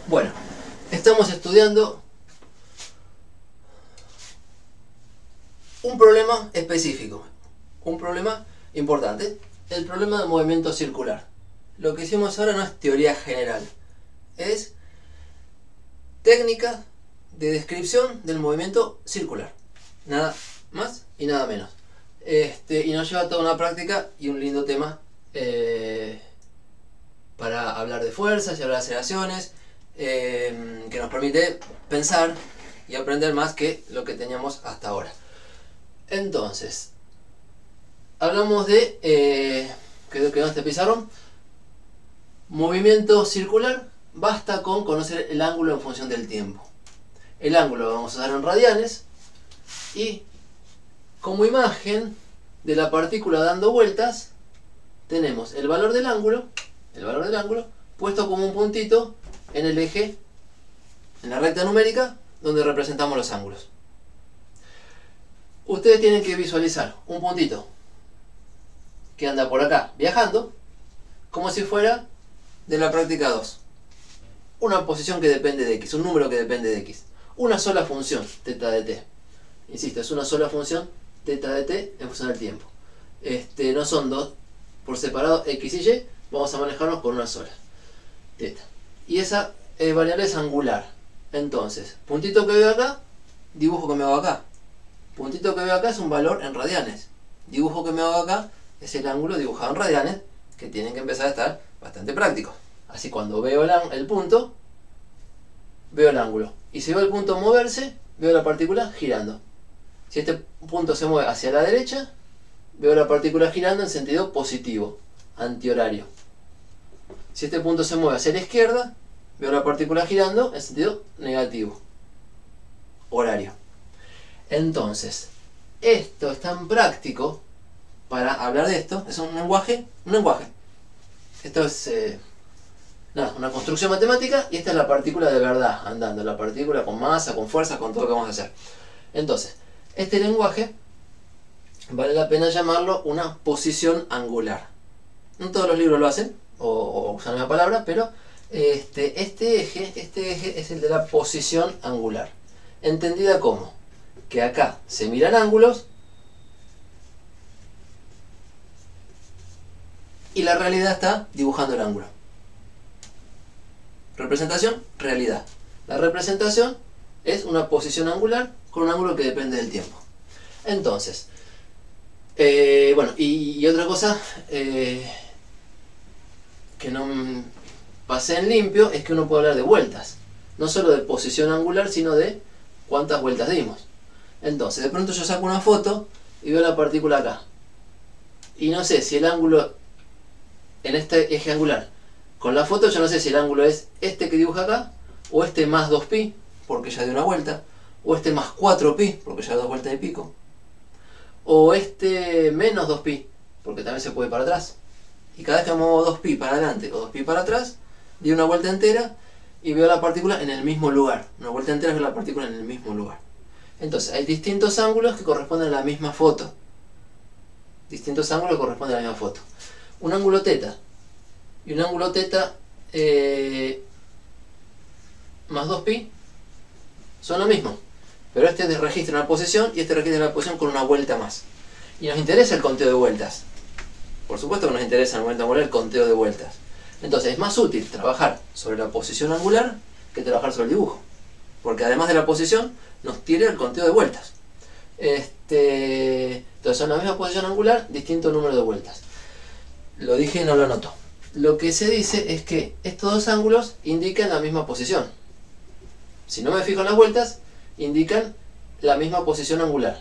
Bueno, estamos estudiando un problema específico, un problema importante, el problema del movimiento circular. Lo que hicimos ahora no es teoría general, es técnica de descripción del movimiento circular. Nada más y nada menos. Y nos lleva a toda una práctica y un lindo tema para hablar de fuerzas y hablar de aceleraciones, que nos permite pensar y aprender más que lo que teníamos hasta ahora. Entonces, hablamos de, que quedó este pizarrón, movimiento circular, basta con conocer el ángulo en función del tiempo. El ángulo lo vamos a dar en radianes y como imagen de la partícula dando vueltas tenemos el valor del ángulo puesto como un puntito en el eje, en la recta numérica donde representamos los ángulos. Ustedes tienen que visualizar un puntito que anda por acá viajando como si fuera de la práctica 2. Una posición que depende de x, un número que depende de x. Una sola función, θ de t. Insisto, es una sola función θ de t en función del tiempo. No son dos por separado x y y, vamos a manejarnos con una sola, θ. Y esa variable es angular. Entonces, puntito que veo acá, dibujo que me hago acá. Puntito que veo acá es un valor en radianes. Dibujo que me hago acá es el ángulo dibujado en radianes, que tienen que empezar a estar bastante prácticos. Así cuando veo el punto, veo el ángulo. Y si veo el punto moverse, veo la partícula girando. Si este punto se mueve hacia la derecha, veo la partícula girando en sentido positivo, antihorario. Si este punto se mueve hacia la izquierda, veo la partícula girando en sentido negativo, horario. Entonces, esto es tan práctico para hablar de esto, es un lenguaje. Esto es una construcción matemática y esta es la partícula de verdad, andando, la partícula con masa, con fuerza, con todo lo que vamos a hacer. Entonces, este lenguaje vale la pena llamarlo una posición angular. No todos los libros lo hacen, o usan la misma palabra, pero este eje es el de la posición angular. Entendida como que acá se miran ángulos y la realidad está dibujando el ángulo. Representación, realidad. La representación es una posición angular con un ángulo que depende del tiempo. Entonces, y otra cosa que no pasé en limpio es que uno puede hablar de vueltas. No solo de posición angular, sino de cuántas vueltas dimos. Entonces, de pronto yo saco una foto y veo la partícula acá. Y no sé si el ángulo en este eje angular. Con la foto yo no sé si el ángulo es este que dibuja acá, o este más 2pi, porque ya dio una vuelta, o este más 4pi, porque ya dio 2 vueltas y pico, o este menos 2pi, porque también se puede para atrás. Y cada vez que muevo 2pi para adelante o 2pi para atrás, di una vuelta entera y veo la partícula en el mismo lugar. Una vuelta entera veo la partícula en el mismo lugar. Entonces, hay distintos ángulos que corresponden a la misma foto. Distintos ángulos que corresponden a la misma foto. Un ángulo θ y un ángulo θ más 2pi son lo mismo, pero este registra una posición y este registra una posición con una vuelta más. Y nos interesa el conteo de vueltas. Por supuesto que nos interesa en el momento angular el conteo de vueltas. Entonces es más útil trabajar sobre la posición angular que trabajar sobre el dibujo, porque además de la posición nos tira el conteo de vueltas. Entonces son la misma posición angular, distinto número de vueltas. Lo dije y no lo anoto. Lo que se dice es que estos dos ángulos indican la misma posición. Si no me fijo en las vueltas, indican la misma posición angular.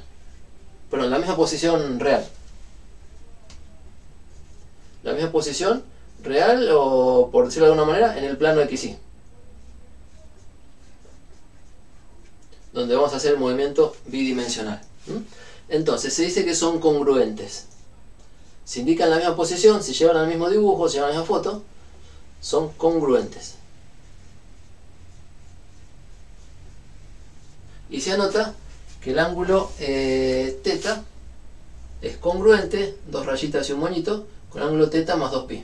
Perdón, la misma posición real. La misma posición real, o por decirlo de alguna manera, en el plano XY. Donde vamos a hacer el movimiento bidimensional. Entonces se dice que son congruentes. Si indican la misma posición, si llevan al mismo dibujo, si llevan la misma foto, son congruentes. Y se anota que el ángulo θ es congruente, dos rayitas y un moñito, con el ángulo θ más 2pi.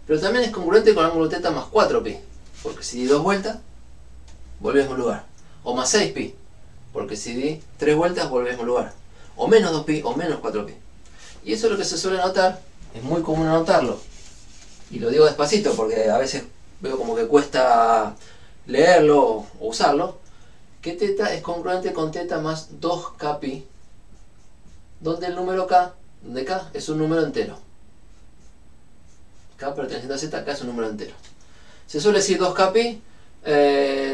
Pero también es congruente con el ángulo θ más 4pi. porque si di 2 vueltas, volví al mismo lugar. O más 6pi, porque si di 3 vueltas, volví al mismo lugar. O menos 2pi, o menos 4pi. Y eso es lo que se suele anotar, es muy común anotarlo. Y lo digo despacito, porque a veces veo como que cuesta leerlo o usarlo. Que teta es congruente con teta más 2kpi, donde el número k, donde k es un número entero. K perteneciente a z, k es un número entero. Se suele decir 2kpi,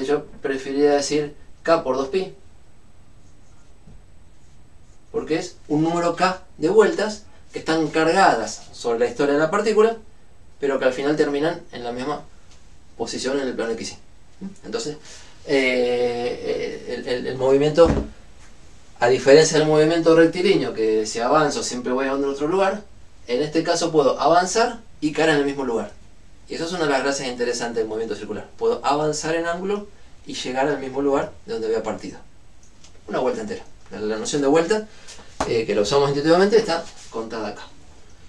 yo preferiría decir k por 2pi, porque es un número k de vueltas que están cargadas sobre la historia de la partícula, pero que al final terminan en la misma posición en el plano xy. Entonces, el movimiento, a diferencia del movimiento rectilíneo, que si avanzo siempre voy a otro lugar, en este caso puedo avanzar y caer en el mismo lugar. Y eso es una de las gracias interesantes del movimiento circular. Puedo avanzar en ángulo y llegar al mismo lugar de donde había partido. Una vuelta entera. La noción de vuelta, que lo usamos intuitivamente, está contada acá.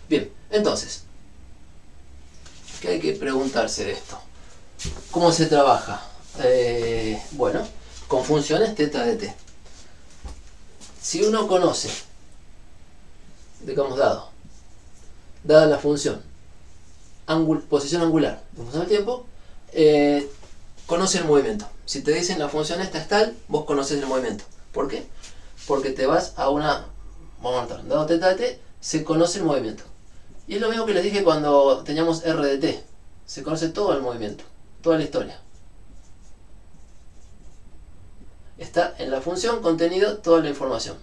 Bien, entonces, ¿qué hay que preguntarse de esto? ¿Cómo se trabaja? Bueno, con funciones θ de t. Si uno conoce, digamos dada la función posición angular en función del tiempo, conoce el movimiento. Si te dicen la función esta es tal, vos conoces el movimiento. ¿Por qué? Porque te vas a una, vamos a notar, dado θ de t, se conoce el movimiento. Y es lo mismo que les dije cuando teníamos r de t. Se conoce todo el movimiento, toda la historia. Está en la función contenido toda la información.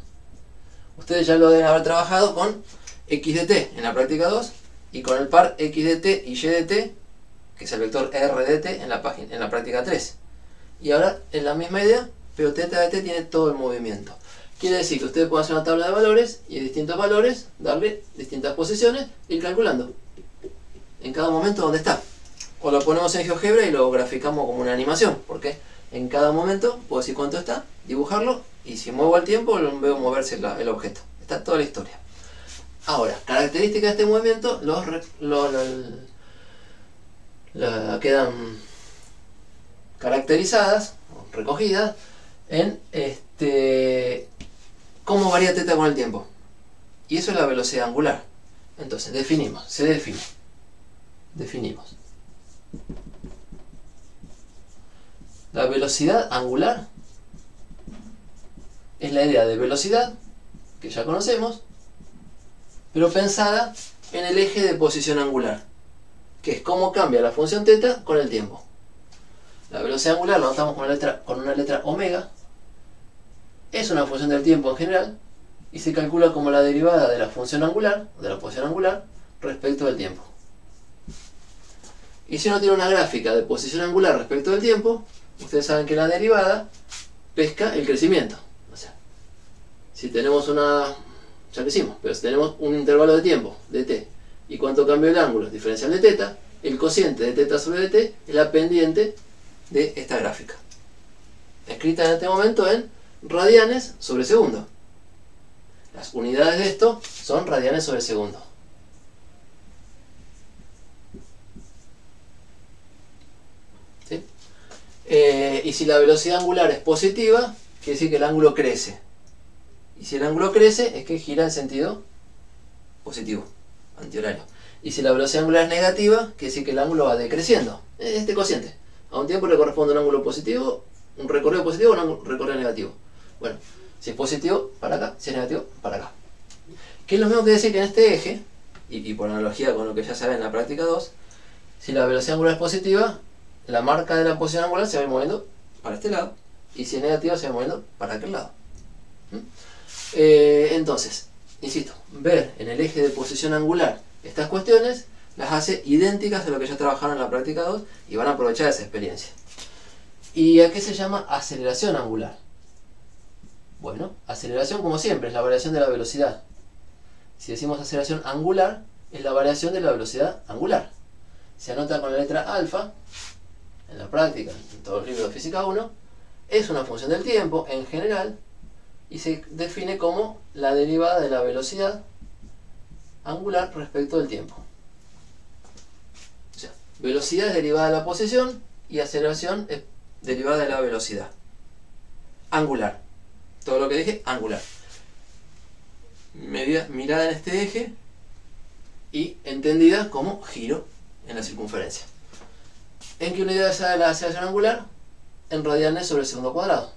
Ustedes ya lo deben haber trabajado con x de t en la práctica 2 y con el par x de t y y de t, que es el vector r de t en la práctica 3. Y ahora es la misma idea, pero θ de t tiene todo el movimiento. Quiere decir que ustedes pueden hacer una tabla de valores y de distintos valores darle distintas posiciones e ir calculando en cada momento dónde está. O lo ponemos en GeoGebra y lo graficamos como una animación, porque en cada momento puedo decir cuánto está, dibujarlo, y si muevo el tiempo veo moverse el objeto. Está toda la historia. Ahora, características de este movimiento quedan caracterizadas, recogidas, en cómo varía θ con el tiempo. Y eso es la velocidad angular. Entonces, definimos. La velocidad angular es la idea de velocidad, que ya conocemos, pero pensada en el eje de posición angular, que es cómo cambia la función θ con el tiempo. La velocidad angular la notamos con una letra omega, es una función del tiempo en general, y se calcula como la derivada de la función angular, o de la posición angular, respecto del tiempo. Y si uno tiene una gráfica de posición angular respecto del tiempo, ustedes saben que la derivada pesca el crecimiento. O sea, si tenemos ya lo hicimos, pero si tenemos un intervalo de tiempo, de t, y cuánto cambia el ángulo diferencial de θ, el cociente de θ sobre dt es la pendiente de esta gráfica. Escrita en este momento en radianes sobre segundo. Las unidades de esto son radianes sobre segundo. ¿Sí? Y si la velocidad angular es positiva, quiere decir que el ángulo crece. Y si el ángulo crece, es que gira en sentido positivo, antihorario. Y si la velocidad angular es negativa, quiere decir que el ángulo va decreciendo. Este cociente. A un tiempo le corresponde un ángulo positivo, un recorrido positivo o un recorrido negativo. Bueno, si es positivo, para acá; si es negativo, para acá. Que es lo mismo que decir que en este eje, y por analogía con lo que ya saben en la práctica 2, si la velocidad angular es positiva, la marca de la posición angular se va a ir moviendo para este lado, y si es negativa se va moviendo para aquel lado. Entonces, insisto, ver en el eje de posición angular estas cuestiones las hace idénticas a lo que ya trabajaron en la práctica 2 y van a aprovechar esa experiencia. ¿Y a qué se llama aceleración angular? Bueno, aceleración, como siempre, es la variación de la velocidad. Si decimos aceleración angular, es la variación de la velocidad angular. Se anota con la letra alfa, en la práctica, en todos los libros de física 1, es una función del tiempo en general, y se define como la derivada de la velocidad angular respecto del tiempo. O sea, velocidad es derivada de la posición, y aceleración es derivada de la velocidad. Angular. Todo lo que dije, angular. Mirada en este eje y entendida como giro en la circunferencia. ¿En qué unidad es la aceleración angular? En radianes sobre el segundo cuadrado.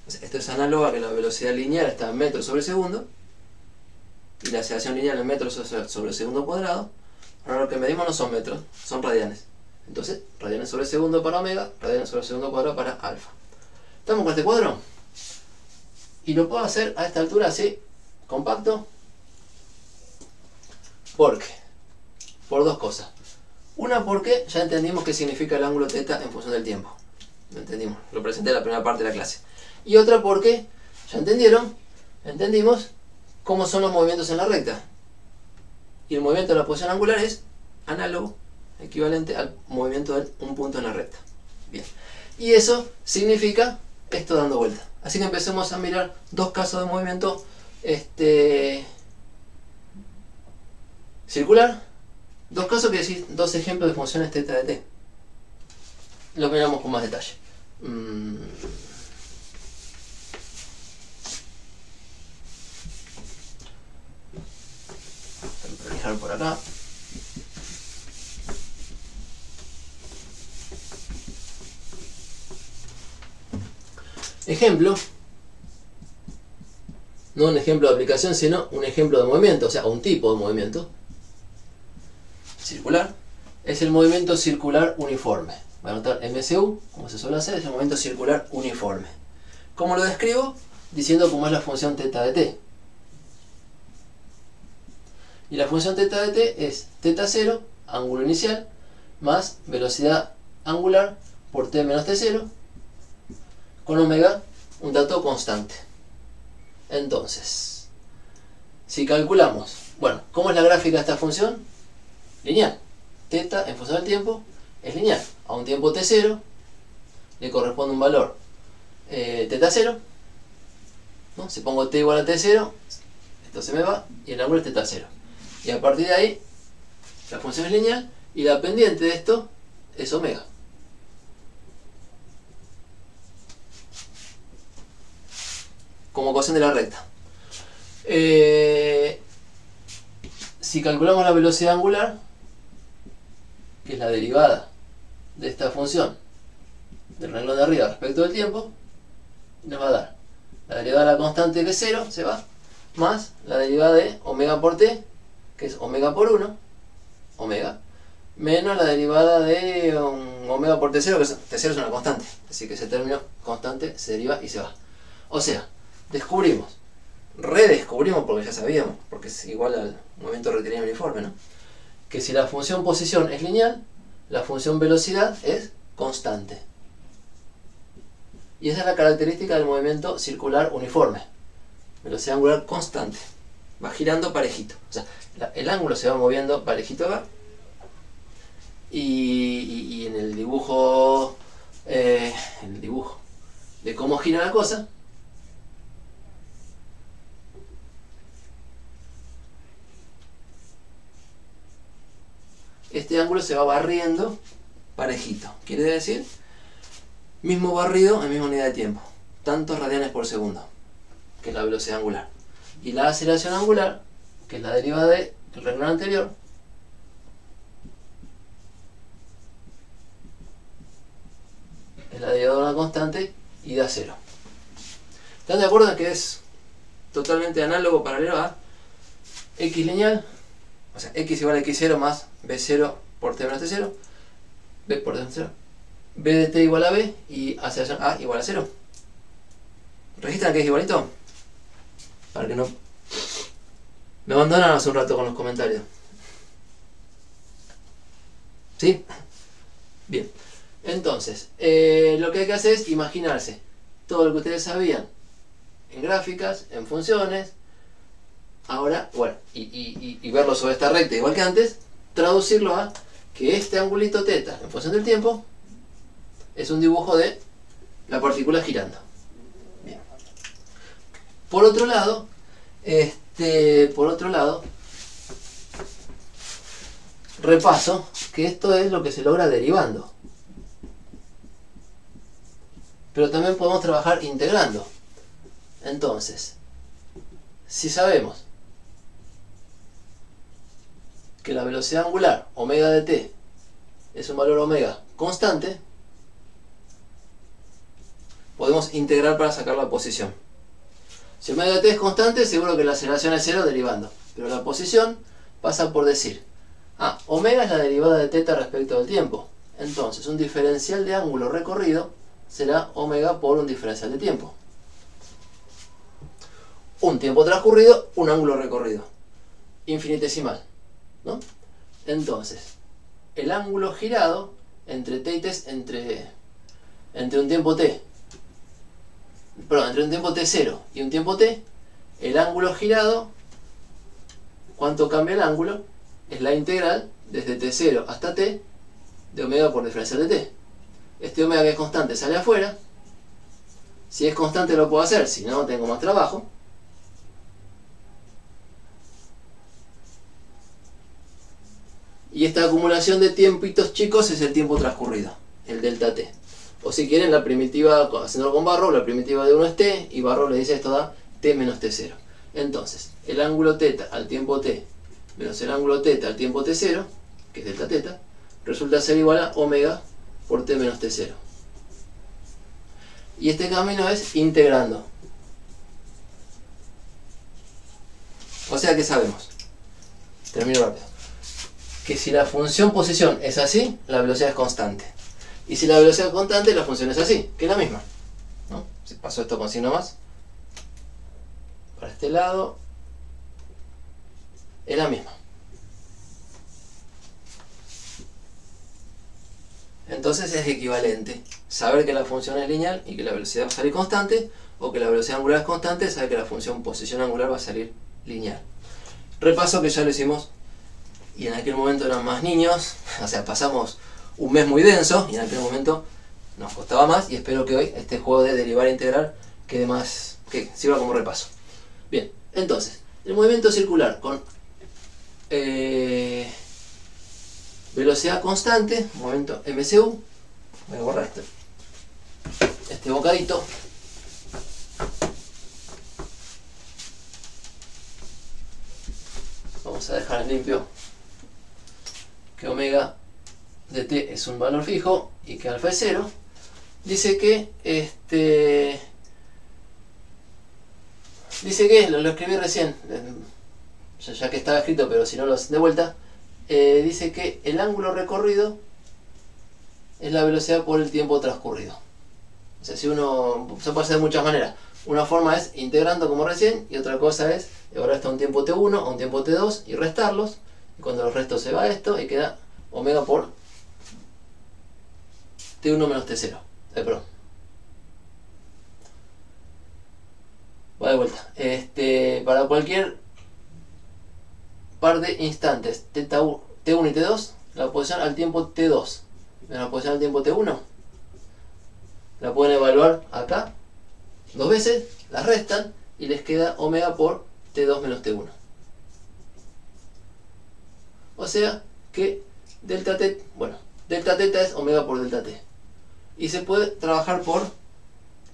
Esto es análogo a que la velocidad lineal está en metros sobre segundo y la aceleración lineal en metros sobre el segundo cuadrado. Ahora lo que medimos no son metros, son radianes. Entonces, radianes sobre segundo para omega, radianes sobre segundo cuadrado para alfa. ¿Estamos con este cuadro? Y lo puedo hacer a esta altura así, compacto. ¿Por qué? Por dos cosas. Una, porque ya entendimos qué significa el ángulo θ en función del tiempo. Lo entendimos, lo presenté en la primera parte de la clase. Y otra porque, ya entendimos cómo son los movimientos en la recta. Y el movimiento de la posición angular es análogo, equivalente al movimiento de un punto en la recta. Bien. Y eso significa esto dando vuelta. Así que empecemos a mirar dos casos de movimiento circular. Dos casos que decir, dos ejemplos de funciones θ de t. Los miramos con más detalle. Fijar por acá. Ejemplo. No un ejemplo de aplicación, sino un ejemplo de movimiento, o sea, un tipo de movimiento circular. Es el movimiento circular uniforme. Voy a anotar MCU, como se suele hacer, es el movimiento circular uniforme. ¿Cómo lo describo? Diciendo cómo es la función θ de t. Y la función θ de t es θ0, ángulo inicial, más velocidad angular por t menos t0, con omega, un dato constante. Entonces, si calculamos, bueno, ¿cómo es la gráfica de esta función? Lineal. Θ en función del tiempo es lineal. A un tiempo t0 le corresponde un valor θ0, ¿no? Si pongo t igual a t0, esto se me va y el ángulo es θ0. Y a partir de ahí, la función es lineal y la pendiente de esto es omega. Como cociente de la recta. Si calculamos la velocidad angular, que es la derivada de esta función del renglón de arriba respecto del tiempo, nos va a dar la derivada de la constante que es 0, se va, más la derivada de omega por t, que es omega por 1, omega, menos la derivada de omega por t0, que t0 es una constante, así que ese término constante se deriva y se va. O sea, redescubrimos, porque ya sabíamos, porque es igual al movimiento rectilíneo uniforme, ¿no? Que si la función posición es lineal, la función velocidad es constante. Y esa es la característica del movimiento circular uniforme. Velocidad angular constante. Va girando parejito. O sea, el ángulo se va moviendo parejito acá. Y en el dibujo, de cómo gira la cosa, este ángulo se va barriendo parejito. Quiere decir, mismo barrido en misma unidad de tiempo. Tantos radianes por segundo, que es la velocidad angular. Y la aceleración angular, que es la derivada del renglón anterior, es la derivada de una constante y da 0. ¿Están de acuerdo en que es totalmente análogo, paralelo a x lineal? O sea, x igual a x0 más b0 por t menos t0, b por t menos t0, b de t igual a b y aceleración a igual a 0. ¿Registran que es igualito? Para que no me abandonaron hace un rato con los comentarios. ¿Sí? Bien. Entonces, lo que hay que hacer es imaginarse todo lo que ustedes sabían en gráficas, en funciones. Ahora, bueno, y verlo sobre esta recta igual que antes, traducirlo a que este angulito θ en función del tiempo es un dibujo de la partícula girando. Bien. Por otro lado, repaso que esto es lo que se logra derivando. Pero también podemos trabajar integrando. Entonces, si sabemos que la velocidad angular omega de t es un valor omega constante, podemos integrar para sacar la posición. Si omega de t es constante, seguro que la aceleración es cero derivando. Pero la posición pasa por decir, omega es la derivada de θ respecto del tiempo. Entonces, un diferencial de ángulo recorrido será omega por un diferencial de tiempo. Un tiempo transcurrido, un ángulo recorrido. Infinitesimal, ¿no? Entonces, el ángulo girado entre t y t, entre un tiempo t, entre un tiempo t0 y un tiempo t, el ángulo girado, ¿cuánto cambia el ángulo? Es la integral desde t0 hasta t de omega por diferencial de t. Este omega que es constante sale afuera. Si es constante lo puedo hacer, si no tengo más trabajo. Y esta acumulación de tiempitos chicos es el tiempo transcurrido, el delta t. O si quieren la primitiva, haciéndolo con Barrow, la primitiva de 1 es t, y Barrow le dice esto da t menos t0. Entonces, el ángulo θ al tiempo t menos el ángulo θ al tiempo t0, que es delta θ, resulta ser igual a omega por t menos t0. Y este camino es integrando. O sea que sabemos, termino rápido, que si la función posición es así, la velocidad es constante. Y si la velocidad es constante, la función es así, que es la misma, ¿no? Si paso esto con signo más, para este lado, es la misma. Entonces es equivalente saber que la función es lineal y que la velocidad va a salir constante, o que la velocidad angular es constante, saber que la función posición angular va a salir lineal. Repaso que ya lo hicimos, y en aquel momento eran más niños, o sea, pasamos un mes muy denso, y en aquel momento nos costaba más, y espero que hoy este juego de derivar e integrar quede más, que sirva como repaso. Bien, entonces, el movimiento circular con velocidad constante, momento MCU, voy a borrar este bocadito. Vamos a dejar en limpio que omega de t es un valor fijo y que alfa es 0. Dice que lo escribí recién, ya que estaba escrito, pero si no lo hacen de vuelta. Dice que el ángulo recorrido es la velocidad por el tiempo transcurrido. O sea, se puede hacer de muchas maneras. Una forma es integrando como recién, y otra cosa es llevar esto a un tiempo t1 a un tiempo t2 y restarlos, y cuando los restos se va esto y queda omega por t1 menos t0. Perdón. Va de vuelta. Para cualquier par de instantes T1 y T2, la posición al tiempo T2 menos la posición al tiempo T1 la pueden evaluar acá dos veces, las restan y les queda omega por T2 menos T1. O sea que delta t, delta θ es omega por delta t. Y se puede trabajar por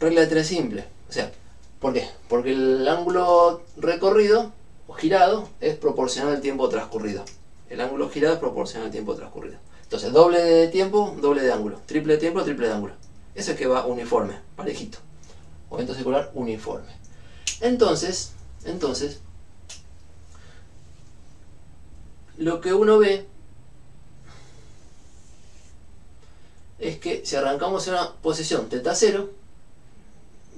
regla de 3 simple. O sea, ¿por qué? Porque el ángulo recorrido o girado es proporcional al tiempo transcurrido. El ángulo girado es proporcional al tiempo transcurrido. Entonces, doble de tiempo, doble de ángulo. Triple de tiempo, triple de ángulo. Eso es que va uniforme, parejito. Movimiento circular uniforme. Entonces, lo que uno ve es que si arrancamos en una posición θ0,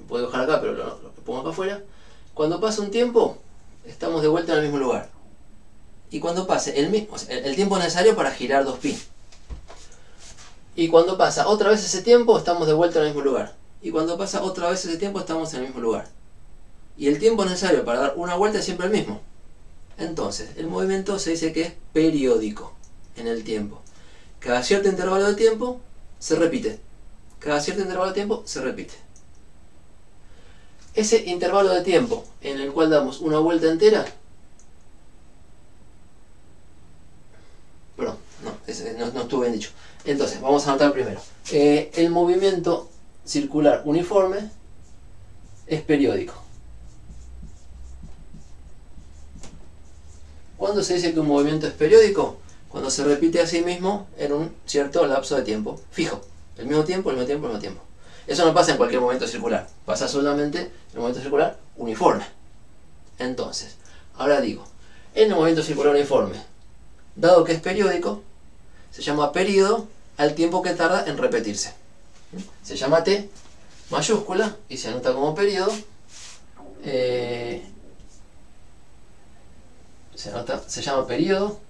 puedo dejar acá, pero lo pongo acá afuera, cuando pasa un tiempo, estamos de vuelta en el mismo lugar. Y cuando pase el tiempo necesario para girar 2π. Y cuando pasa otra vez ese tiempo, estamos de vuelta en el mismo lugar. Y cuando pasa otra vez ese tiempo, estamos en el mismo lugar. Y el tiempo necesario para dar una vuelta es siempre el mismo. Entonces, el movimiento se dice que es periódico en el tiempo. Cada cierto intervalo de tiempo se repite. Cada cierto intervalo de tiempo se repite. Ese intervalo de tiempo en el cual damos una vuelta entera, no estuvo bien dicho. Entonces, vamos a anotar primero. El movimiento circular uniforme es periódico. ¿Cuándo se dice que un movimiento es periódico? Cuando se repite a sí mismo en un cierto lapso de tiempo fijo. El mismo tiempo, el mismo tiempo, el mismo tiempo. Eso no pasa en cualquier movimiento circular. Pasa solamente en el movimiento circular uniforme. Entonces, ahora digo, en el movimiento circular uniforme, dado que es periódico, se llama periodo al tiempo que tarda en repetirse. Se llama T mayúscula y se anota como periodo. Se llama periodo.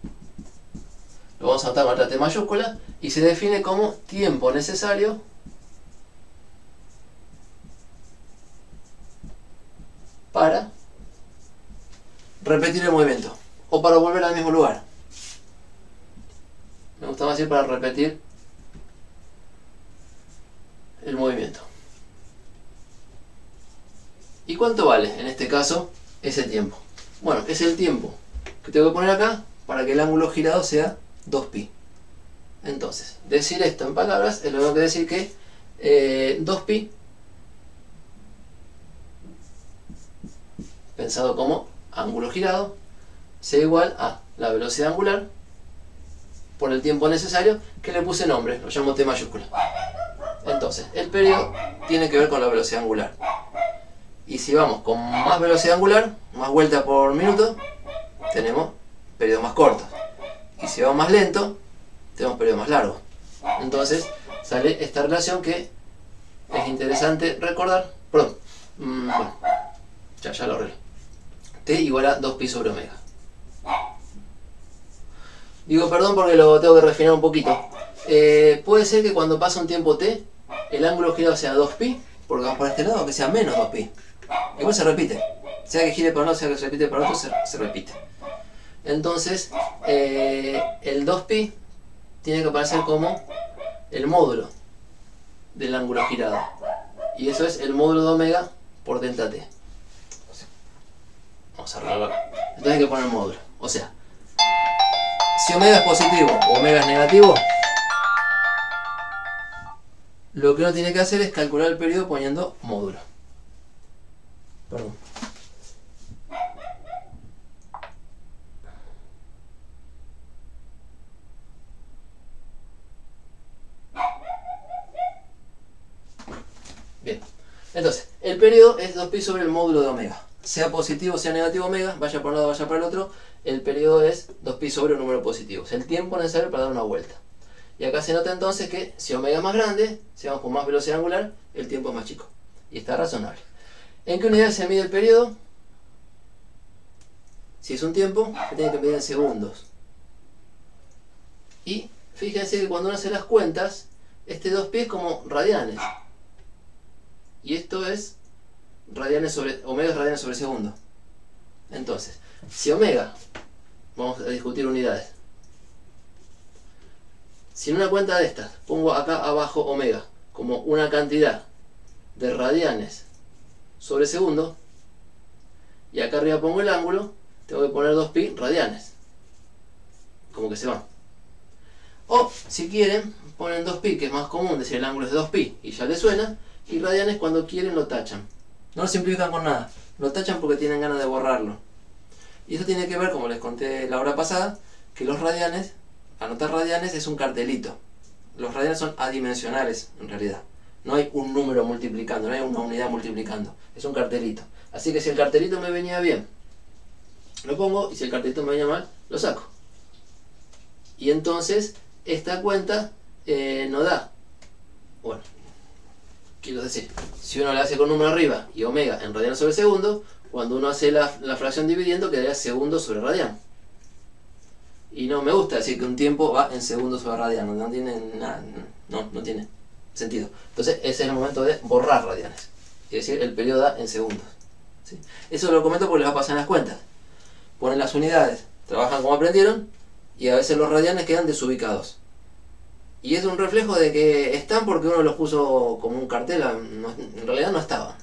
Lo vamos a anotar con otra T mayúscula y se define como tiempo necesario para repetir el movimiento o para volver al mismo lugar. Me gusta más decir para repetir el movimiento. ¿Y cuánto vale en este caso ese tiempo? Bueno, es el tiempo que tengo que poner acá para que el ángulo girado sea 2pi. Entonces, decir esto en palabras es lo mismo que decir que 2pi, pensado como ángulo girado, sea igual a la velocidad angular por el tiempo necesario, que le puse nombre, lo llamo T mayúscula. Entonces, el periodo tiene que ver con la velocidad angular. Y si vamos con más velocidad angular, más vueltas por minuto, tenemos periodos más cortos. Y si vamos más lento, tenemos periodos más largos. Entonces, sale esta relación que es interesante recordar. Perdón, bueno, ya lo arreglo. T igual a 2pi sobre omega. Digo perdón porque lo tengo que refinar un poquito. Puede ser que cuando pasa un tiempo t, el ángulo girado sea 2pi, porque vamos por este lado, que sea menos 2pi. Igual se repite. Sea que gire para un lado, sea que se repite para otro, se repite. Entonces, el 2pi tiene que aparecer como el módulo del ángulo girado. Y eso es el módulo de omega por delta t. Vamos a arreglarlo acá. Entonces hay que poner módulo. O sea, si omega es positivo o omega es negativo, lo que uno tiene que hacer es calcular el periodo poniendo módulo. Perdón. Bien. Entonces, el periodo es 2pi sobre el módulo de omega. Sea positivo, sea negativo omega, vaya por un lado, vaya para el otro, el periodo es 2pi sobre un número positivo. Es el tiempo necesario para dar una vuelta. Y acá se nota entonces que si omega es más grande, si vamos con más velocidad angular, el tiempo es más chico. Y está razonable. ¿En qué unidad se mide el periodo? Si es un tiempo, se tiene que medir en segundos. Y fíjense que cuando uno hace las cuentas, este 2pi es como radianes. Y esto es radianes sobre, omega es radianes sobre segundo. Entonces, si omega, vamos a discutir unidades. Si en una cuenta de estas pongo acá abajo omega como una cantidad de radianes sobre segundo, y acá arriba pongo el ángulo, tengo que poner 2pi radianes. Como que se van. O, si quieren, ponen 2pi, que es más común decir el ángulo es de 2pi, y ya les suena, y radianes cuando quieren lo tachan. No lo simplifican con nada, lo tachan porque tienen ganas de borrarlo. Y eso tiene que ver, como les conté la hora pasada, que los radianes, anotar radianes es un cartelito. Los radianes son adimensionales, en realidad. No hay un número multiplicando, no hay una unidad multiplicando. Es un cartelito. Así que si el cartelito me venía bien, lo pongo, y si el cartelito me venía mal, lo saco. Y entonces, esta cuenta no da. Bueno, quiero decir, si uno le hace con número arriba y omega en radianes sobre segundo, cuando uno hace la fracción dividiendo, quedaría segundo sobre radian. Y no me gusta decir que un tiempo va en segundos sobre radian, no tiene nada, no tiene sentido. Entonces ese es el momento de borrar radianes, es decir, el periodo da en segundos. ¿Sí? Eso lo comento porque les va a pasar en las cuentas. Ponen las unidades, trabajan como aprendieron, y a veces los radianes quedan desubicados. Y es un reflejo de que están porque uno los puso como un cartel, en realidad no estaban.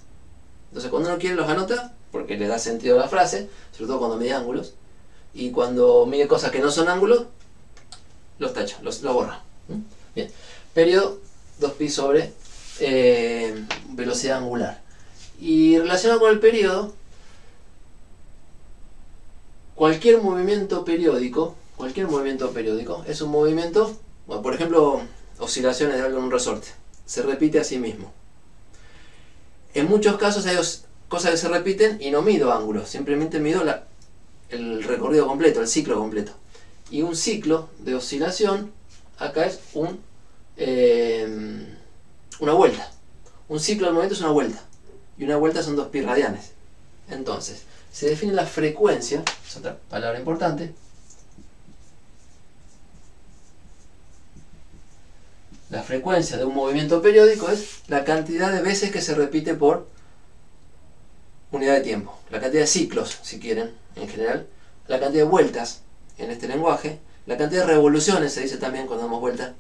Entonces cuando uno quiere los anota, porque le da sentido a la frase, sobre todo cuando mide ángulos. Y cuando mide cosas que no son ángulos, los tacha, lo borra. Bien. Periodo 2pi sobre velocidad angular. Y relacionado con el periodo, cualquier movimiento periódico es un movimiento, bueno, por ejemplo, oscilaciones de algo en un resorte, se repite a sí mismo. En muchos casos hay cosas que se repiten y no mido ángulos, simplemente mido el recorrido completo, el ciclo completo. Y un ciclo de oscilación acá es una vuelta. Un ciclo de movimiento es una vuelta. Y una vuelta son 2pi radianes. Entonces, se define la frecuencia, es otra palabra importante. La frecuencia de un movimiento periódico es la cantidad de veces que se repite por unidad de tiempo. La cantidad de ciclos, si quieren, en general. La cantidad de vueltas en este lenguaje. La cantidad de revoluciones, se dice también cuando damos vuelta.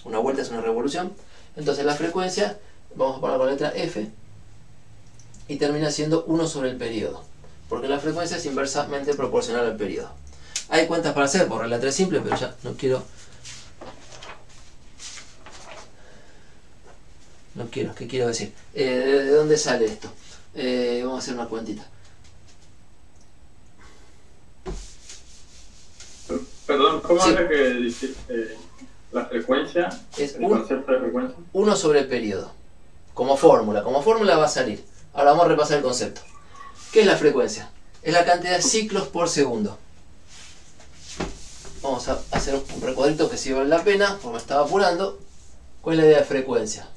Una vuelta es una revolución. Entonces la frecuencia, vamos a poner con la letra F, y termina siendo 1 sobre el periodo. Porque la frecuencia es inversamente proporcional al periodo. Hay cuentas para hacer por regla 3 simple, pero ya no quiero, ¿qué quiero decir? ¿De dónde sale esto? Vamos a hacer una cuentita. Perdón, ¿cómo Sí. era que dijiste la frecuencia? Es El concepto de frecuencia. 1 sobre el periodo. Como fórmula va a salir. Ahora vamos a repasar el concepto. ¿Qué es la frecuencia? Es la cantidad de ciclos por segundo. Vamos a hacer un recuadrito que si vale la pena, porque me estaba apurando. ¿Cuál es la idea de frecuencia?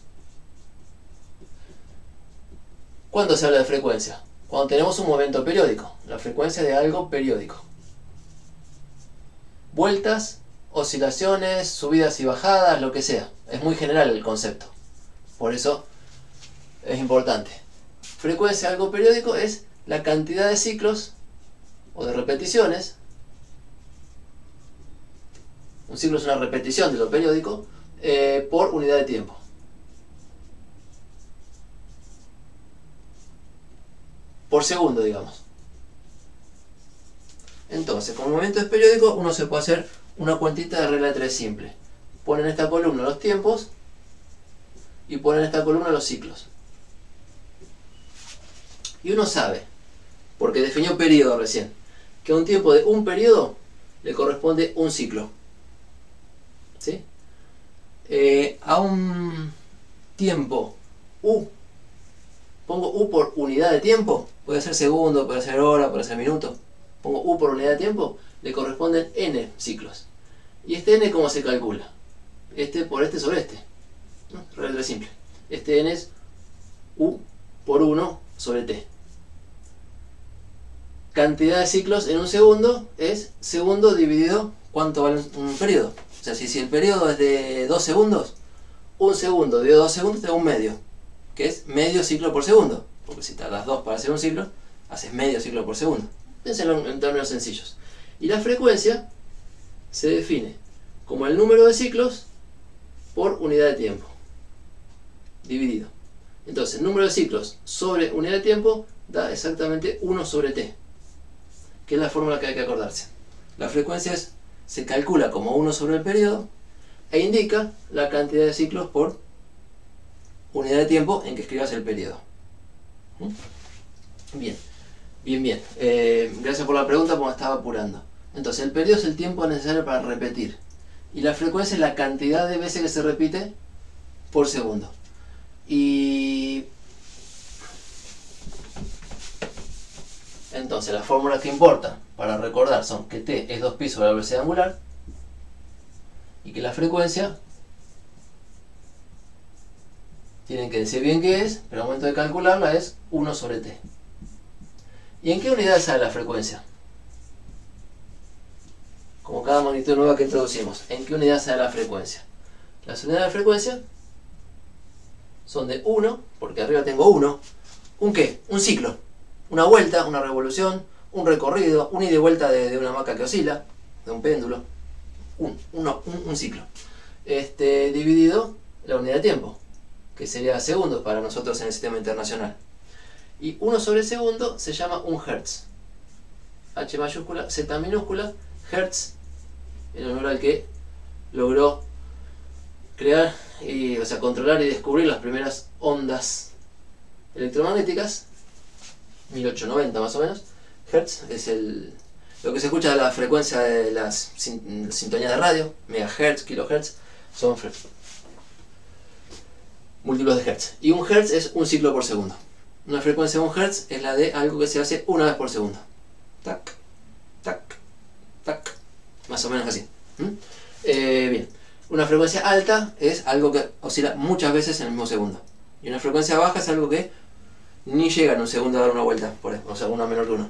¿Cuándo se habla de frecuencia? Cuando tenemos un movimiento periódico. La frecuencia de algo periódico. Vueltas, oscilaciones, subidas y bajadas, lo que sea. Es muy general el concepto. Por eso es importante. Frecuencia de algo periódico es la cantidad de ciclos o de repeticiones. Un ciclo es una repetición de lo periódico por unidad de tiempo. Por segundo, digamos. Entonces, como el movimiento es periódico, uno se puede hacer una cuentita de regla 3 simple. Pone en esta columna los tiempos y pone en esta columna los ciclos. Y uno sabe, porque definió periodo recién, que a un tiempo de un periodo le corresponde un ciclo. ¿Sí? A un tiempo U, pongo U por unidad de tiempo, puede ser segundo, puede ser hora, puede ser minuto. Pongo U por unidad de tiempo, le corresponden N ciclos. ¿Y este N cómo se calcula? Este por este sobre este. ¿No? Regla simple. Este N es U por 1 sobre T. Cantidad de ciclos en un segundo es segundo dividido cuánto vale un periodo. O sea, si el periodo es de 2 segundos, un segundo dividido 2 segundos te da un medio, que es medio ciclo por segundo. Porque si tardas 2 para hacer un ciclo, haces medio ciclo por segundo. Piénsenlo en términos sencillos. Y la frecuencia se define como el número de ciclos por unidad de tiempo dividido. Entonces, el número de ciclos sobre unidad de tiempo da exactamente 1 sobre t, que es la fórmula que hay que acordarse. La frecuencia se calcula como 1 sobre el periodo e indica la cantidad de ciclos por unidad de tiempo en que escribas el periodo. Bien. Gracias por la pregunta porque me estaba apurando. Entonces, el periodo es el tiempo necesario para repetir. Y la frecuencia es la cantidad de veces que se repite por segundo. Y entonces, las fórmulas que importan para recordar son que t es 2pi sobre la velocidad angular y que la frecuencia, tienen que decir bien qué es, pero al momento de calcularla es 1 sobre t. ¿Y en qué unidad sale la frecuencia? Como cada magnitud nueva que introducimos, ¿en qué unidad sale la frecuencia? Las unidades de frecuencia son de 1, porque arriba tengo 1. ¿Un qué? Un ciclo. Una vuelta, una revolución, un recorrido, un ida y vuelta de una hamaca que oscila, de un péndulo. Un ciclo. Dividido la unidad de tiempo, que sería segundos para nosotros en el sistema internacional. Y 1 sobre segundo se llama un hertz. H mayúscula, Z minúscula, hertz, el número al que logró crear, o sea, controlar y descubrir las primeras ondas electromagnéticas, 1890 más o menos. Hertz es lo que se escucha de la frecuencia de las sintonías de radio, megahertz, kilohertz, son múltiplos de hertz. Y un hertz es un ciclo por segundo. Una frecuencia de un hertz es la de algo que se hace una vez por segundo. Tac, tac, tac. Más o menos así. Bien. Una frecuencia alta es algo que oscila muchas veces en el mismo segundo. Y una frecuencia baja es algo que ni llega en un segundo a dar una vuelta, o sea, una menor que uno.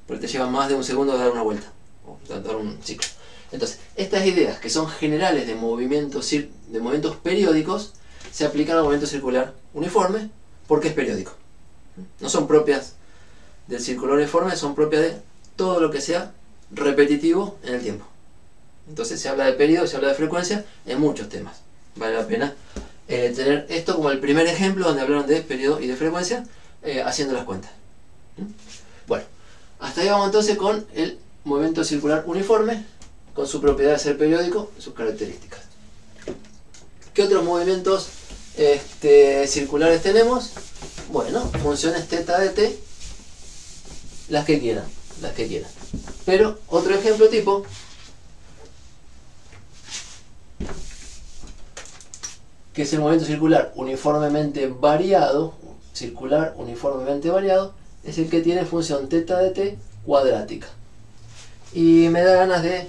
Porque te lleva más de un segundo a dar una vuelta, o dar un ciclo. Entonces, estas ideas que son generales de movimientos periódicos se aplican al movimiento circular uniforme porque es periódico. No son propias del circular uniforme, son propias de todo lo que sea repetitivo en el tiempo. Entonces se habla de periodo, se habla de frecuencia en muchos temas. Vale la pena tener esto como el primer ejemplo donde hablaron de periodo y de frecuencia, haciendo las cuentas. Bueno, hasta ahí vamos entonces con el movimiento circular uniforme, con su propiedad de ser periódico y sus características. ¿Qué otros movimientos circulares tenemos? Bueno, funciones θ de t, las que quieran. Pero otro ejemplo tipo, que es el movimiento circular uniformemente variado, es el que tiene función θ de t cuadrática. Y me da ganas de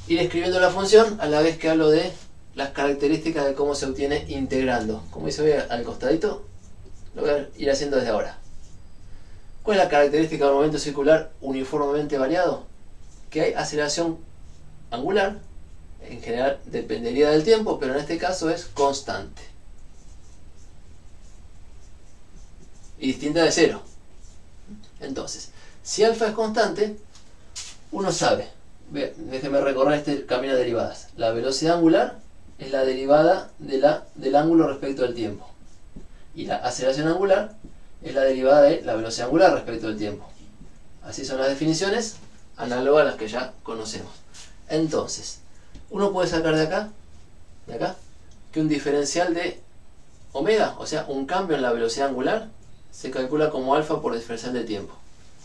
ir escribiendo la función a la vez que hablo de las características de cómo se obtiene integrando. Como dice al costadito, lo voy a ir haciendo desde ahora. ¿Cuál es la característica del movimiento circular uniformemente variado? Que hay aceleración angular, en general dependería del tiempo, pero en este caso es constante. Y distinta de cero. Entonces, si alfa es constante, uno sabe, déjeme recorrer este camino de derivadas. La velocidad angular es la derivada del ángulo respecto del tiempo. Y la aceleración angular es la derivada de la velocidad angular respecto del tiempo. Así son las definiciones análogas a las que ya conocemos. Entonces, uno puede sacar de acá, que un diferencial de omega, o sea, un cambio en la velocidad angular, se calcula como alfa por diferencial de tiempo.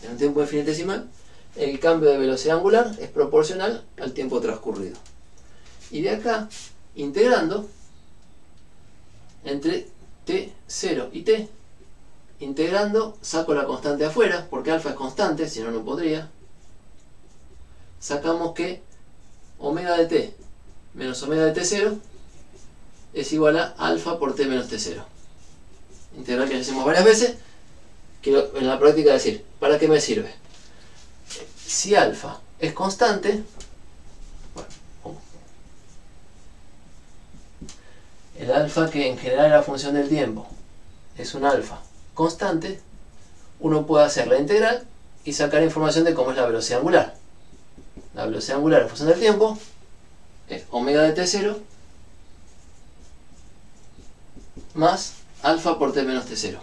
En un tiempo infinitesimal, el cambio de velocidad angular es proporcional al tiempo transcurrido. Y de acá, integrando entre t0 y t, integrando, saco la constante afuera, porque alfa es constante, si no, no podría. Sacamos que omega de t menos omega de t0 es igual a alfa por t menos t0. Integral que ya hacemos varias veces. Quiero en la práctica decir, ¿para qué me sirve? Si alfa es constante, el alfa, que en general es la función del tiempo, es un alfa constante, uno puede hacer la integral y sacar información de cómo es la velocidad angular. La velocidad angular en función del tiempo es omega de t0 más alfa por t menos t0.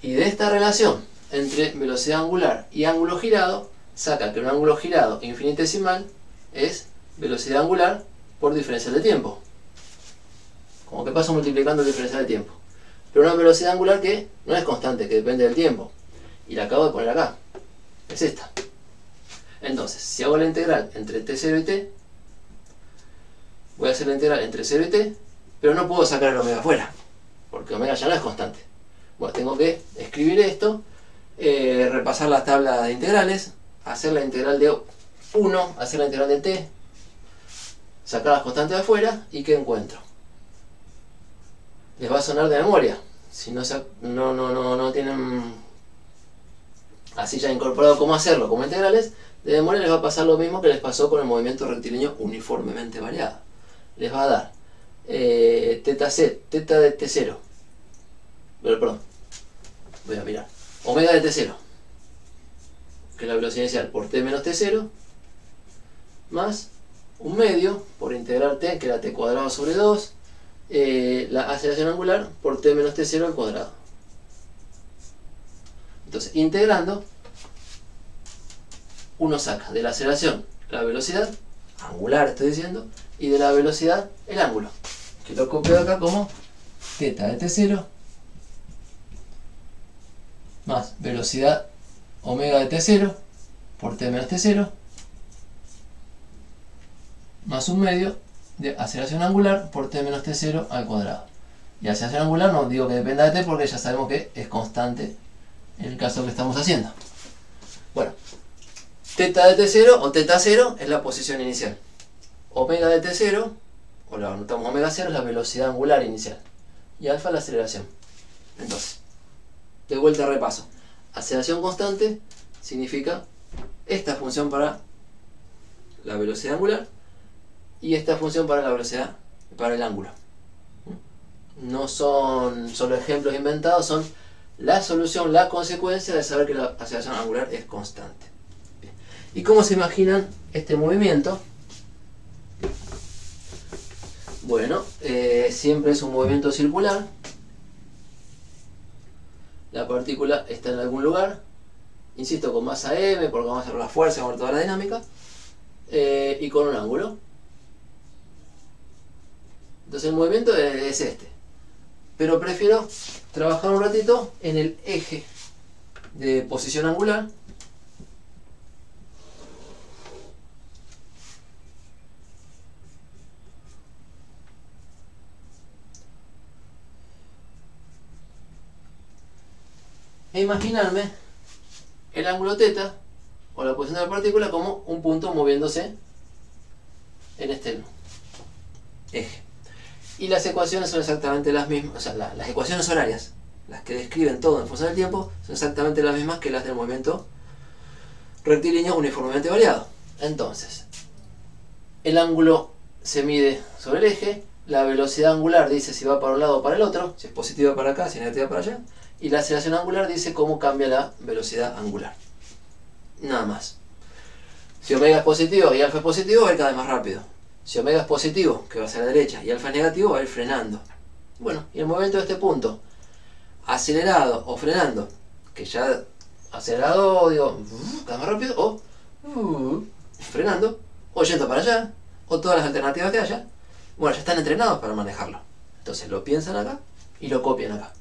Y de esta relación entre velocidad angular y ángulo girado, saca que un ángulo girado infinitesimal es velocidad angular por diferencial de tiempo. Como que paso multiplicando el diferencial de tiempo. Pero una velocidad angular que no es constante, que depende del tiempo. Y la acabo de poner acá. Es esta. Entonces, si hago la integral entre t0 y t, voy a hacer la integral entre 0 y t, pero no puedo sacar el omega afuera, porque omega ya no es constante. Bueno, tengo que escribir esto, repasar las tablas de integrales, hacer la integral de 1, hacer la integral de t, sacar las constantes de afuera, y ¿qué encuentro? Les va a sonar de memoria. Si no tienen así ya incorporado cómo hacerlo como integrales, de memoria les va a pasar lo mismo que les pasó con el movimiento rectilíneo uniformemente variado. Les va a dar θ de t0, perdón, voy a mirar, omega de t0, que es la velocidad inicial, por t menos t0, más un medio por integrar t, que era t cuadrado sobre 2, la aceleración angular por t menos t0 al cuadrado. Entonces, integrando, uno saca de la aceleración la velocidad, angular estoy diciendo, y de la velocidad el ángulo, que lo copio acá como θ de t0 más velocidad omega de t0 por t menos t0 más un medio de aceleración angular por t menos t0 al cuadrado. Y aceleración angular no digo que dependa de t porque ya sabemos que es constante en el caso que estamos haciendo. Bueno, θ de t0 o θ0 es la posición inicial. Omega de t0, o lo anotamos omega 0, es la velocidad angular inicial. Y alfa la aceleración. Entonces, de vuelta repaso. Aceleración constante significa esta función para la velocidad angular y esta función para la velocidad, para el ángulo. No son solo ejemplos inventados, son la solución, la consecuencia de saber que la aceleración angular es constante. Bien. ¿Y cómo se imaginan este movimiento? Bueno, siempre es un movimiento circular. La partícula está en algún lugar, insisto, con masa m, porque vamos a hacer la fuerza, vamos a ver toda la dinámica, y con un ángulo. Entonces el movimiento es este. Pero prefiero trabajar un ratito en el eje de posición angular. E imaginarme el ángulo θ o la posición de la partícula como un punto moviéndose en este eje. Y las ecuaciones son exactamente las mismas, o sea, las ecuaciones horarias, las que describen todo en función del tiempo, son exactamente las mismas que las del movimiento rectilíneo uniformemente variado. Entonces, el ángulo se mide sobre el eje, la velocidad angular dice si va para un lado o para el otro, si es positiva para acá, si es negativa para allá, y la aceleración angular dice cómo cambia la velocidad angular. Nada más. Si omega es positivo y alfa es positivo, va a ir cada vez más rápido. Si omega es positivo, que va hacia la derecha, y alfa es negativo, va a ir frenando. Bueno, y el movimiento de este punto, acelerado o frenando, que ya acelerado, digo, cada vez más rápido, o frenando, o yendo para allá, o todas las alternativas que haya, bueno, ya están entrenados para manejarlo. Entonces lo piensan acá y lo copian acá.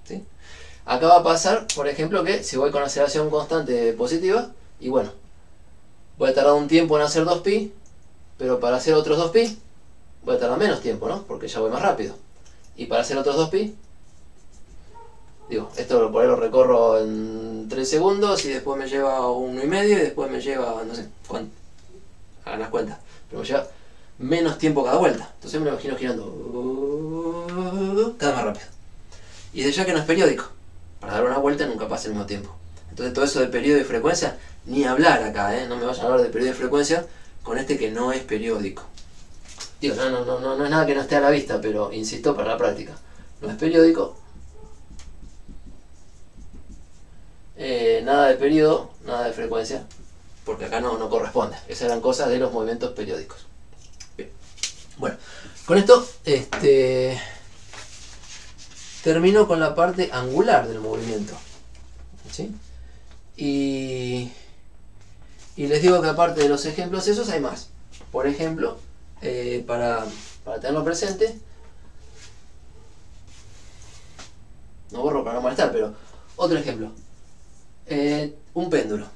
¿Sí? Acá va a pasar, por ejemplo, que si voy con aceleración constante positiva, y bueno, voy a tardar un tiempo en hacer 2pi, pero para hacer otros 2pi voy a tardar menos tiempo, ¿no? Porque ya voy más rápido. Y para hacer otros 2pi, digo, esto por ahí lo recorro en 3 segundos y después me lleva 1,5 y después me lleva, no sé, ¿cuánto? Hagan las cuentas. Pero me lleva menos tiempo cada vuelta. Entonces me lo imagino girando cada vez más rápido. Y desde ya que no es periódico. Para dar una vuelta nunca pasa el mismo tiempo. Entonces todo eso de periodo y frecuencia, ni hablar acá, ¿eh? No me vayan a hablar de periodo y frecuencia con este que no es periódico. Digo, no es nada que no esté a la vista, pero insisto para la práctica. No es periódico. Nada de periodo, nada de frecuencia, porque acá no corresponde. Esas eran cosas de los movimientos periódicos. Bien. Bueno, con esto termino con la parte angular del movimiento. ¿Sí? Y les digo que aparte de los ejemplos esos hay más. Por ejemplo, para tenerlo presente, no borro para no molestar, pero otro ejemplo. Un péndulo.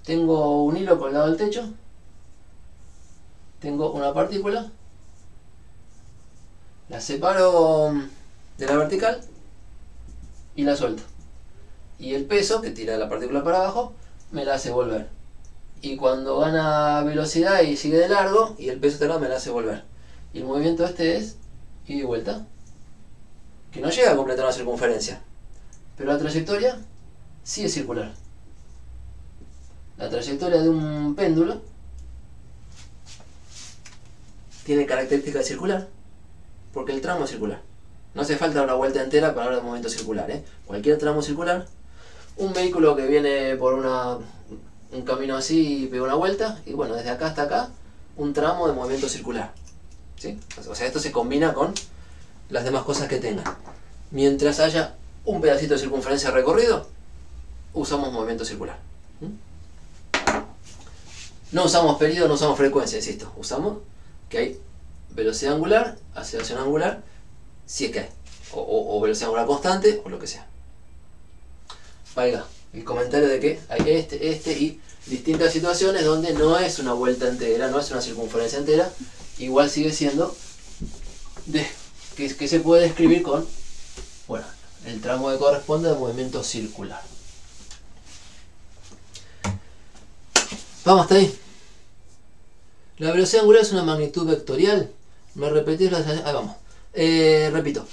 Tengo un hilo colgado al techo, tengo una partícula, la separo de la vertical y la suelto. Y el peso que tira la partícula para abajo me la hace volver. Y cuando gana velocidad y sigue de largo, y el peso este lado me la hace volver. Y el movimiento este es ida y vuelta, que no llega a completar una circunferencia, pero la trayectoria sí es circular. La trayectoria de un péndulo tiene características circular, porque el tramo es circular. No hace falta una vuelta entera para hablar de movimiento circular, ¿eh? Cualquier tramo circular, un vehículo que viene por un camino así y pega una vuelta, y bueno, desde acá hasta acá, un tramo de movimiento circular. ¿Sí? O sea, esto se combina con las demás cosas que tengan. Mientras haya un pedacito de circunferencia recorrido, usamos movimiento circular. No usamos periodo, no usamos frecuencia, insisto. Usamos que hay velocidad angular, aceleración angular, si es que hay. O velocidad angular constante, o lo que sea. Valga el comentario de que hay este y distintas situaciones donde no es una vuelta entera, no es una circunferencia entera, igual sigue siendo que se puede describir con, bueno, el tramo que corresponde al movimiento circular. Vamos hasta ahí. La velocidad angular es una magnitud vectorial. ¿Me repetís la... Ahí vamos. Repito.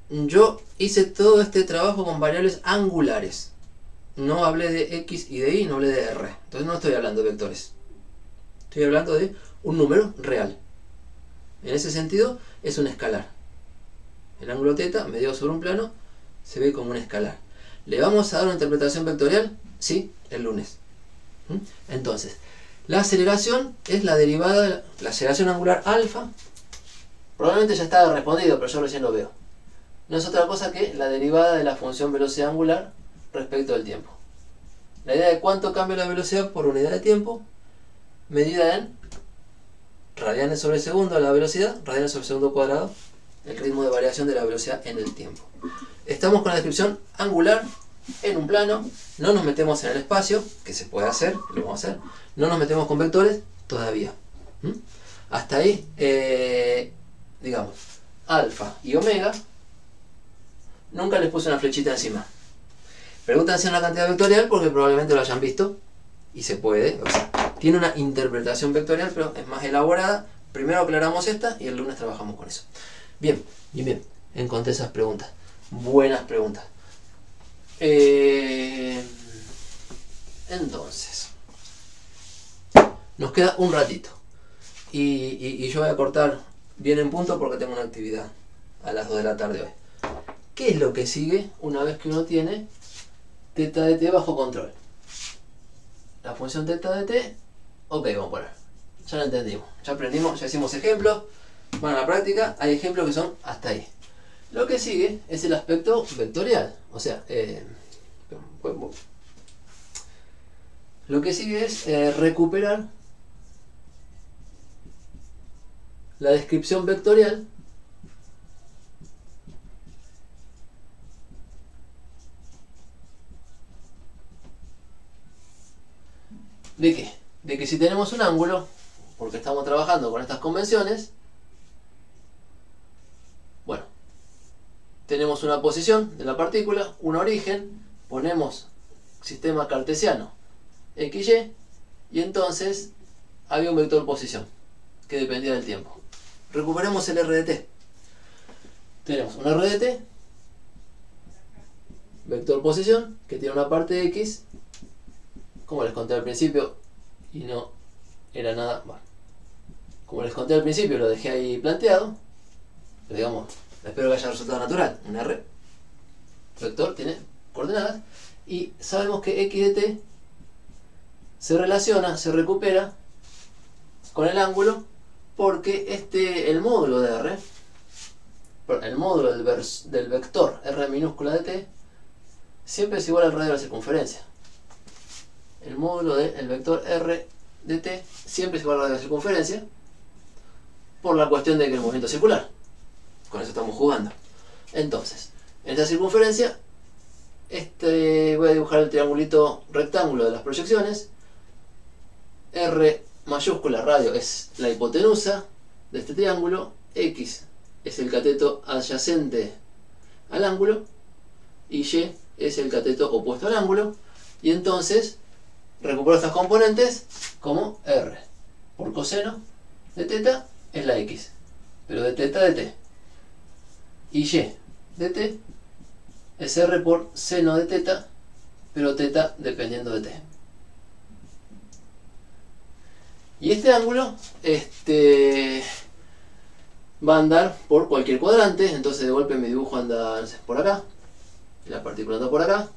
Yo hice todo este trabajo con variables angulares. No hablé de X y de Y, no hablé de R. Entonces no estoy hablando de vectores. Estoy hablando de un número real. En ese sentido, es un escalar. El ángulo θ, medido sobre un plano, se ve como un escalar. ¿Le vamos a dar una interpretación vectorial? Sí, el lunes. Entonces, la aceleración es la derivada de la aceleración angular alfa. Probablemente ya estaba respondido, pero yo recién lo veo. No es otra cosa que la derivada de la función velocidad angular respecto del tiempo. La idea de cuánto cambia la velocidad por unidad de tiempo, medida en radianes sobre segundo la velocidad, radianes sobre segundo cuadrado, el ritmo de variación de la velocidad en el tiempo. Estamos con la descripción angular en un plano, no nos metemos en el espacio, que se puede hacer, lo vamos a hacer, no nos metemos con vectores todavía. Hasta ahí, digamos, alfa y omega, nunca les puse una flechita encima. Pregúntense en la cantidad vectorial porque probablemente lo hayan visto y se puede, o sea, tiene una interpretación vectorial, pero es más elaborada. Primero aclaramos esta y el lunes trabajamos con eso. Bien, bien, encontré esas preguntas. Buenas preguntas. Entonces, nos queda un ratito. Y yo voy a cortar bien en punto porque tengo una actividad a las 2 de la tarde hoy. ¿Qué es lo que sigue una vez que uno tiene θ de t bajo control? La función θ de t, ok, vamos a poner. Ya lo entendimos, ya aprendimos, ya hicimos ejemplos. Bueno, en la práctica hay ejemplos que son hasta ahí. Lo que sigue es el aspecto vectorial. O sea, lo que sigue es recuperar la descripción vectorial ¿de qué? De que si tenemos un ángulo, porque estamos trabajando con estas convenciones, bueno, tenemos una posición de la partícula, un origen, ponemos sistema cartesiano XY, y entonces había un vector posición que dependía del tiempo. Recuperemos el R de t. Tenemos un R de t, vector posición, que tiene una parte X, como les conté al principio, y no era nada mal. Como les conté al principio, lo dejé ahí planteado, pero digamos, espero que haya resultado natural. Un R vector tiene coordenadas, y sabemos que X de t se relaciona, se recupera con el ángulo, porque el módulo de R, el módulo del vector R minúscula de t, siempre es igual al radio de la circunferencia. El módulo del vector R de t siempre es igual al radio de la circunferencia, por la cuestión de que el movimiento es circular. Con eso estamos jugando. Entonces, en esta circunferencia, voy a dibujar el triangulito rectángulo de las proyecciones. R mayúscula radio es la hipotenusa de este triángulo, X es el cateto adyacente al ángulo y Y es el cateto opuesto al ángulo, y entonces recupero estas componentes como R por coseno de θ es la X, pero de θ de t, y Y de t es R por seno de θ, pero θ dependiendo de t. Y este ángulo va a andar por cualquier cuadrante, entonces de golpe mi dibujo anda, no sé, por acá, y la partícula anda por acá,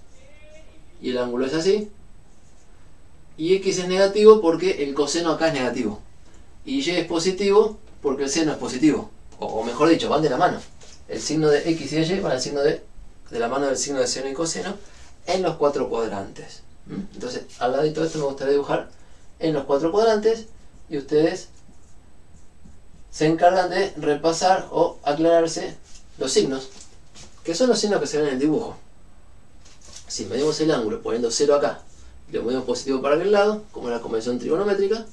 y el ángulo es así, y X es negativo porque el coseno acá es negativo, y Y es positivo porque el seno es positivo, o mejor dicho, van de la mano. El signo de X y de Y van al signo de la mano del signo de seno y coseno en los 4 cuadrantes. Entonces, al ladito de esto me gustaría dibujar en los 4 cuadrantes y ustedes se encargan de repasar o aclararse los signos, que son los signos que se ven en el dibujo. Si medimos el ángulo poniendo 0 acá y lo medimos positivo para aquel lado, como la convención trigonométrica,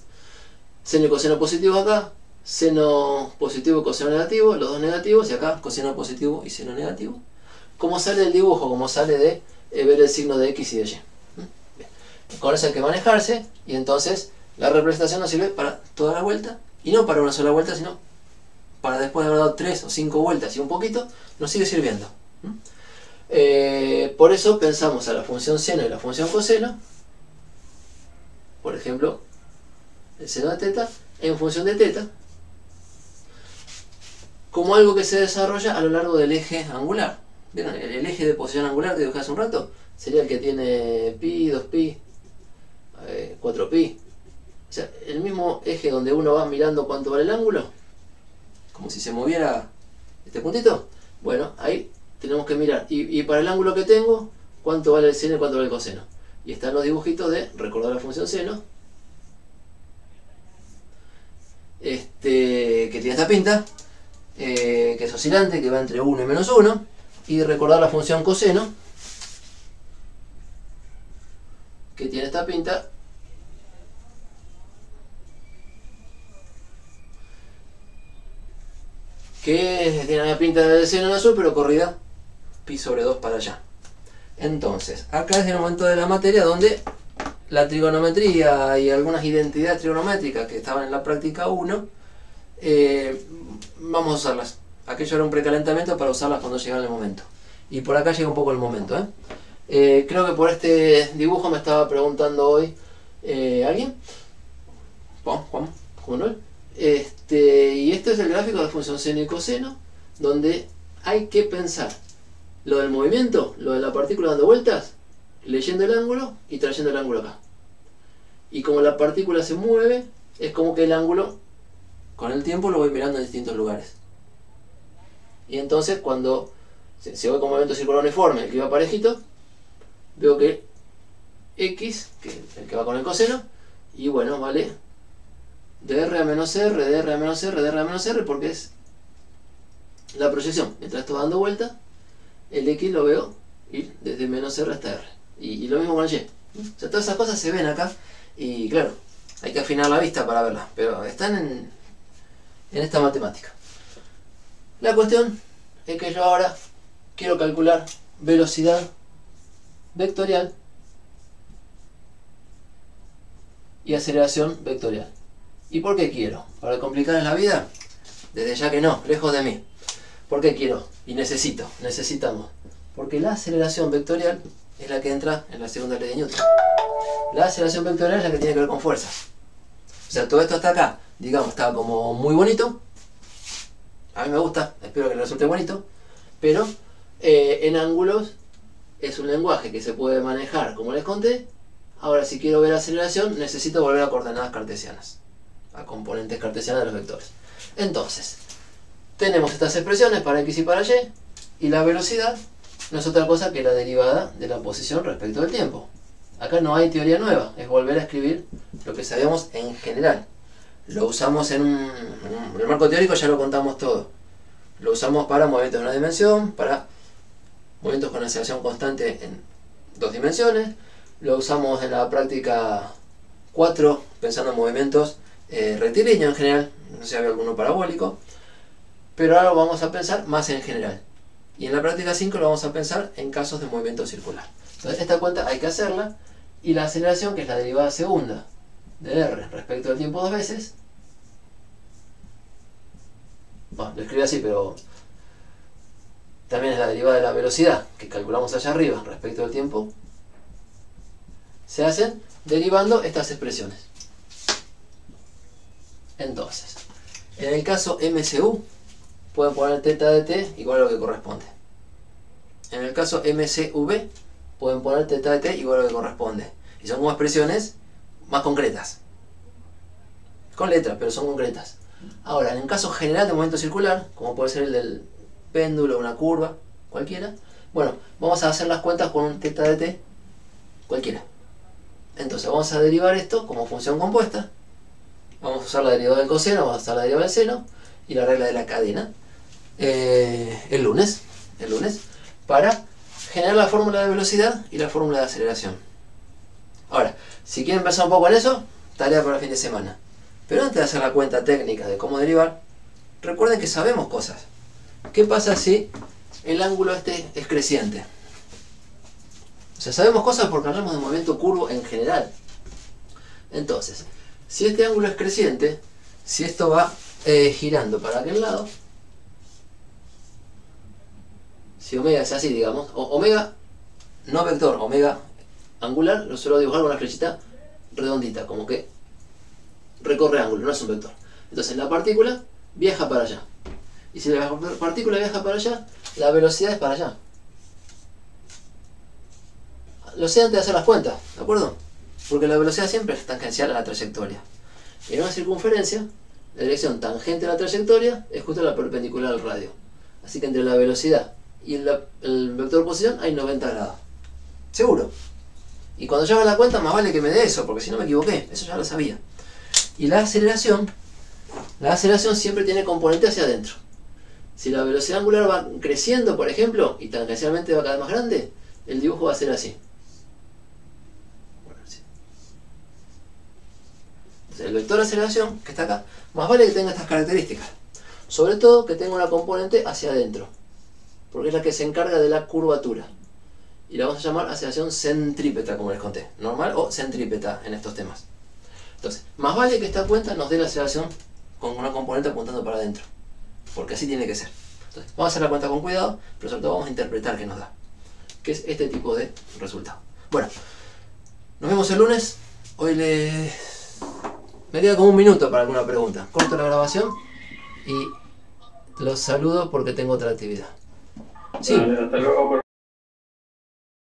seno y coseno positivos acá, seno positivo y coseno negativo, los dos negativos, y acá coseno positivo y seno negativo. Como sale del dibujo, como sale de ver el signo de X y de Y. Bien. Con eso hay que manejarse, y entonces la representación nos sirve para toda la vuelta, y no para una sola vuelta, sino para después de haber dado 3 o 5 vueltas y un poquito, nos sigue sirviendo. Por eso pensamos a la función seno y la función coseno, por ejemplo, el seno de teta en función de teta, como algo que se desarrolla a lo largo del eje angular. ¿Vieron? El eje de posición angular que dibujé hace un rato sería el que tiene pi, 2pi, 4pi. O sea, el mismo eje donde uno va mirando cuánto vale el ángulo, como si se moviera este puntito. Bueno, ahí tenemos que mirar. Y para el ángulo que tengo, cuánto vale el seno y cuánto vale el coseno. Y están los dibujitos de recordar la función seno, que tiene esta pinta, que es oscilante, que va entre 1 y menos 1. Y recordar la función coseno, que tiene esta pinta, que tiene la pinta del seno en azul, pero corrida pi sobre 2 para allá. Entonces, acá es el momento de la materia donde la trigonometría y algunas identidades trigonométricas que estaban en la práctica 1, vamos a usarlas. Aquello era un precalentamiento para usarlas cuando llegara el momento. Y por acá llega un poco el momento. Creo que por este dibujo me estaba preguntando hoy alguien. Juan Manuel. Y este es el gráfico de función seno y coseno, donde hay que pensar lo del movimiento, lo de la partícula dando vueltas, leyendo el ángulo y trayendo el ángulo acá. Y como la partícula se mueve, es como que el ángulo, con el tiempo, lo voy mirando en distintos lugares. Y entonces, cuando se voy con movimiento circular uniforme, el que va parejito, veo que X, que es el que va con el coseno, y bueno, vale dr a menos r, dr a menos r, dr a menos r, porque es la proyección. Mientras esto va dando vuelta, el X lo veo ir desde menos r hasta r. Y lo mismo con el Y. O sea, todas esas cosas se ven acá, y claro, hay que afinar la vista para verlas, pero están en esta matemática. La cuestión es que yo ahora quiero calcular velocidad vectorial y aceleración vectorial. ¿Y por qué quiero? ¿Para complicarles la vida? Desde ya que no, lejos de mí. ¿Por qué quiero? Y necesitamos. Porque la aceleración vectorial es la que entra en la segunda ley de Newton. La aceleración vectorial es la que tiene que ver con fuerzas. O sea, todo esto hasta acá, digamos, está como muy bonito. A mí me gusta, espero que le resulte bonito. Pero en ángulos es un lenguaje que se puede manejar, como les conté. Ahora, si quiero ver aceleración, necesito volver a coordenadas cartesianas, a componentes cartesianas de los vectores. Entonces, tenemos estas expresiones para x y para y, y la velocidad no es otra cosa que la derivada de la posición respecto del tiempo. Acá no hay teoría nueva, es volver a escribir lo que sabíamos en general. Lo usamos en el marco teórico, ya lo contamos todo. Lo usamos para movimientos de una dimensión, para movimientos con aceleración constante en 2 dimensiones. Lo usamos en la práctica 4, pensando en movimientos rectilíneos en general, no sé si había alguno parabólico. Pero ahora lo vamos a pensar más en general. Y en la práctica 5 lo vamos a pensar en casos de movimiento circular. Entonces esta cuenta hay que hacerla, y la aceleración, que es la derivada segunda de r respecto del tiempo 2 veces, bueno, lo escribí así, pero también es la derivada de la velocidad que calculamos allá arriba respecto del tiempo, se hacen derivando estas expresiones. Entonces, en el caso MCU, pueden poner teta de t igual a lo que corresponde. En el caso MCV, pueden poner teta de t igual a lo que corresponde. Y son como expresiones más concretas. Con letras, pero son concretas. Ahora, en un caso general de movimiento circular, como puede ser el del péndulo, una curva, cualquiera, bueno, vamos a hacer las cuentas con un teta de t cualquiera. Entonces vamos a derivar esto como función compuesta. Vamos a usar la derivada del coseno, vamos a usar la derivada del seno y la regla de la cadena el lunes, para generar la fórmula de velocidad y la fórmula de aceleración. Ahora, si quieren pensar un poco en eso, tarea para el fin de semana. Pero antes de hacer la cuenta técnica de cómo derivar, recuerden que sabemos cosas. ¿Qué pasa si el ángulo este es creciente? O sea, sabemos cosas porque hablamos de movimiento curvo en general. Entonces, si este ángulo es creciente, si esto va girando para aquel lado, si omega es así, digamos, o omega, no vector, omega angular, lo suelo dibujar con una flechita redondita, como que recorre ángulo, no es un vector. Entonces la partícula viaja para allá. Y si la partícula viaja para allá, la velocidad es para allá. Lo sé antes de hacer las cuentas, ¿de acuerdo? Porque la velocidad siempre es tangencial a la trayectoria. Y en una circunferencia, la dirección tangente a la trayectoria es justo la perpendicular al radio. Así que entre la velocidad y el vector de posición hay 90 grados. ¿Seguro? Y cuando yo haga la cuenta, más vale que me dé eso, porque si no me equivoqué. Eso ya lo sabía. Y la aceleración siempre tiene componente hacia adentro. Si la velocidad angular va creciendo, por ejemplo, y tangencialmente va cada vez más grande, el dibujo va a ser así. Entonces, el vector de aceleración, que está acá, más vale que tenga estas características. Sobre todo que tenga una componente hacia adentro, porque es la que se encarga de la curvatura. Y la vamos a llamar aceleración centrípeta, como les conté. Normal o centrípeta en estos temas. Entonces, más vale que esta cuenta nos dé la aceleración con una componente apuntando para adentro, porque así tiene que ser. Entonces, vamos a hacer la cuenta con cuidado, pero sobre todo vamos a interpretar qué nos da, que es este tipo de resultado. Bueno, nos vemos el lunes. Hoy me queda como un minuto para alguna pregunta. Corto la grabación y los saludo porque tengo otra actividad. Sí. Vale, hasta luego.